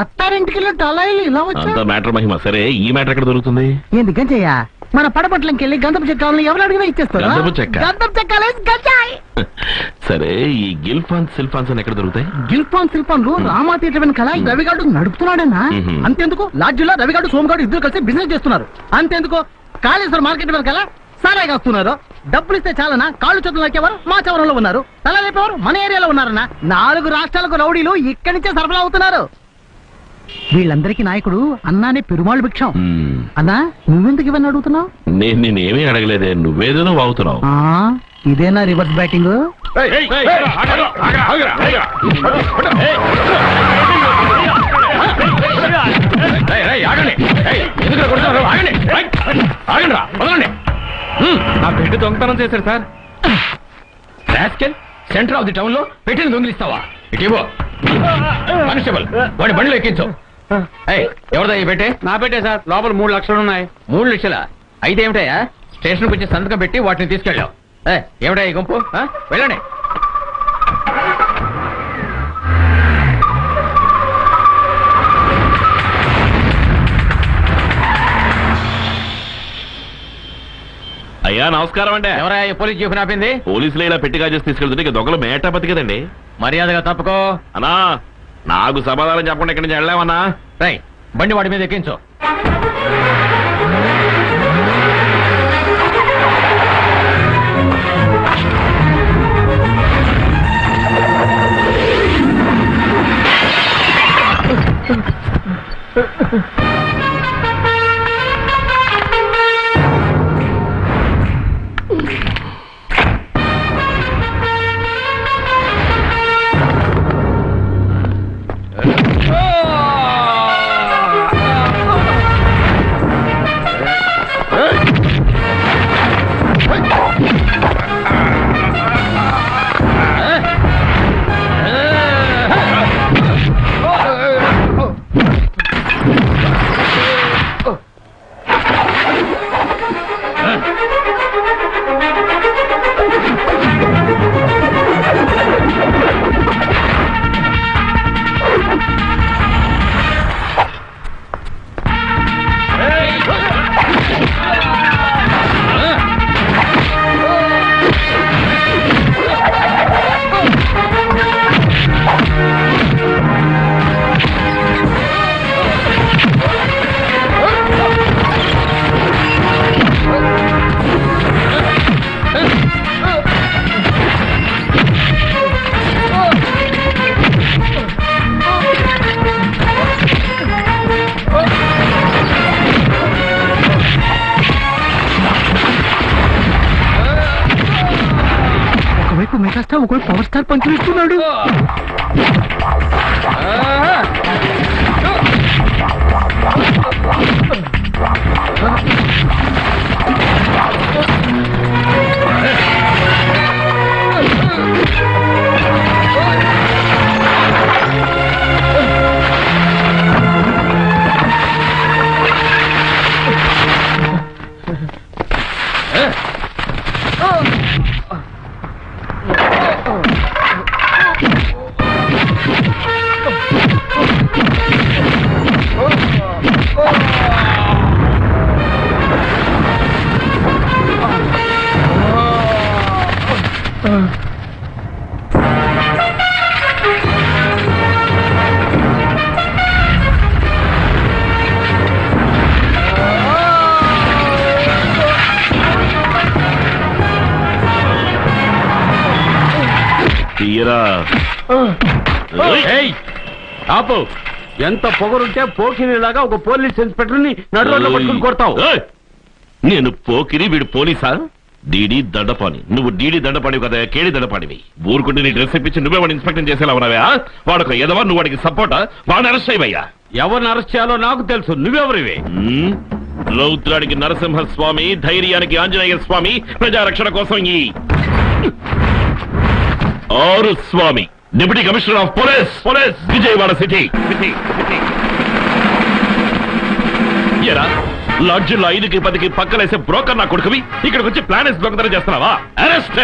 అత్తారింటికి ఇలా వచ్చా మ్యాటర్ మహిమ. సరే ఈ మ్యాటర్ ఎక్కడ దొరుకుతుంది? ఎందుకని చెయ్యా మన పడపట్లంకి వెళ్ళి గంధపు చెక్కాలని ఎవరు అడిగినా ఇచ్చేస్తారు. గంధపు చెక్కాలే గంజాయి. సరే ఈ గిల్ఫాన్ సిల్ఫాన్స్ అని ఎక్కడ దొరుకుతాయి? గిల్ఫాన్ సిల్ఫాన్లు రామా థియేటర్ వెనకాల రవిగాడు నడుపుతున్నాడన్నా. అంతేందుకు లాడ్జిలో రవిగాడు సోమగాడు ఇద్దరు కలిసి బిజినెస్ చేస్తున్నారు. అంతేందుకు కాళేశ్వర మార్కెట్ వెనకాల సారాయి కాస్తున్నారు. డబ్బులు ఇస్తే చాలనా కాళ్ళు చేతులు నరికేవారు మా చవరంలో ఉన్నారు. తల లేపేవారు మన ఏరియాలో ఉన్నారన్నా. 4 రాష్ట్రాలకు రౌడీలు ఇక్కడి నుంచే సరఫరా అవుతున్నారు. వీళ్ళందరికీ నాయకుడు అన్నానే పెరుమాళ్ భిక్షం. అన్నా నువ్వెందుకు ఇవన్నీ అడుగుతున్నావు? నేనేమీ అడగలేదే, నువ్వేదేనో వాగుతున్నావు. ఇదేనా రివర్స్ బ్యాటింగ్? నా బిడ్డ దొంగతనం చేశారు sir. Rascal, centre of the town లో పెట్టిన దొంగిలిస్తావా? ఇటీవో కానిస్టేబుల్ వాడి బండిలో ఎక్కించు. ఎవరిదా ఈ పెట్టే? నా పెట్టే సార్. లోపల 3 లక్షలు ఉన్నాయి. 3 లక్షలా? అయితే ఏమిటయా స్టేషన్కి వచ్చి సంతకం పెట్టి వాటిని తీసుకెళ్ళావు. ఏమిటా ఈ గుంపు? వెళ్ళండి. అయ్యా నమస్కారం అండి. ఎవరా పోలీస్ జీప్ ఆపింది? పోలీసులు ఇలా పెట్టి కాజేసి తీసుకెళ్తుంటే ఇక దొంగలు మేటా బతికదండి. మర్యాదగా తప్పుకో. అన్నా నాకు సమాధానం చెప్పకుండా ఇక్కడి నుంచి వెళ్ళామన్నా. రై బండి వాడి మీద ఎక్కించు. మెగాస్టార్ ఒకటి పవర్ స్టార్ పంచుతున్నాడు. ఆపు. ఎంత పొగరుంటే పోకిరిలాగా ఒక పోలీస్ ఇన్స్పెక్టర్ ని నడురోడ్లో పట్టుకుని కొడతావు? నేను పోకిరి, వీడు పోలీసా? డీడీ దండపాని. నువ్వు డీడీ దండపానివి కదా, కేడి దండపానివి. ఊరుకుంటే నీ డ్రెస్ ఇప్పించి నువ్వే వాడిని ఇన్స్పెక్టర్ చేసేలా ఉన్నావా? వాడొక ఎదవా, నువ్వు వాడికి సపోర్టా? వాడిని అరెస్ట్ అయ్యా. ఎవరిని అరెస్ట్ చేయాలో నాకు తెలుసు, నువ్వెవరివి? రౌద్రానికి నరసింహస్వామి, ధైర్యానికి ఆంజనేయ స్వామి, ప్రజారక్షణ కోసం ఈ 6 స్వామి, deputy commissioner of police Vijayawada city. లాడ్జిల్లో 5కి 10కి పక్కలేసే బ్రోకర్ నా కొడుకువి ఇక్కడికి వచ్చి ప్లాన్ వేసి దొంగతనం చేస్తున్నావా? అరెస్ట్.